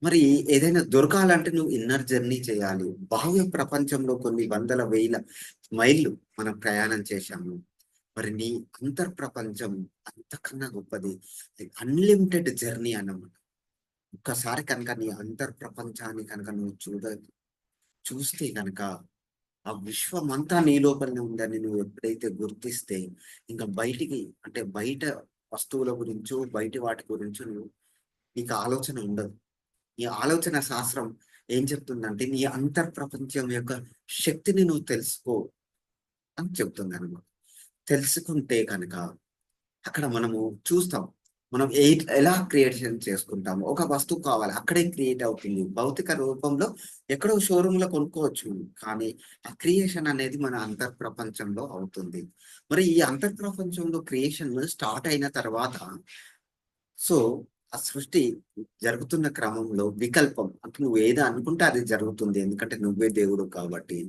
మరి ఏదైనా దొరకాలంటే నువ్వు ఇన్నర్ జర్నీ చేయాలి. బాహ్య ప్రపంచంలో కొన్ని వందల, వేల మైళ్ళు మనం ప్రయాణం చేశాము. మరి నీ అంతర్ ప్రపంచం అంతకన్నా గొప్పది. అన్‌లిమిటెడ్ జర్నీ అన్నమాట. ఒక్కసారి కనుక నీ అంతర్ ప్రపంచాన్ని కనుక నువ్వు చూస్తే గనక ఆ విశ్వమంతా నీ లోపలనే ఉందని నువ్వు ఎప్పుడైతే గుర్తిస్తే, ఇంక బయటికి అంటే బయట వస్తువుల గురించో, బయటి వాటి గురించో నీకు ఆలోచన ఉండదు. ఈ ఆలోచన శాస్త్రం ఏం చెప్తుందంటే, నీ అంతర్ ప్రపంచం యొక్క శక్తిని నువ్వు తెలుసుకో అని చెప్తుందనమాట. తెలుసుకుంటే గనక అక్కడ మనము చూస్తాం. మనం ఎలా క్రియేషన్ చేసుకుంటాము. ఒక వస్తువు కావాలి. అక్కడే క్రియేట్ అవుతుంది. భౌతిక రూపంలో ఎక్కడో షోరూమ్‌లో కొనుక్కోవచ్చు. కానీ ఆ క్రియేషన్ అనేది మన అంతర్ ప్రపంచంలో అవుతుంది. మరి ఈ అంతర్ ప్రపంచంలో క్రియేషన్ స్టార్ట్ అయిన తర్వాత సో, ఆ సృష్టి జరుగుతున్న క్రమంలో వికల్పం అంటే నువ్వేది అనుకుంటే అది జరుగుతుంది. ఎందుకంటే నువ్వే దేవుడు కాబట్టి.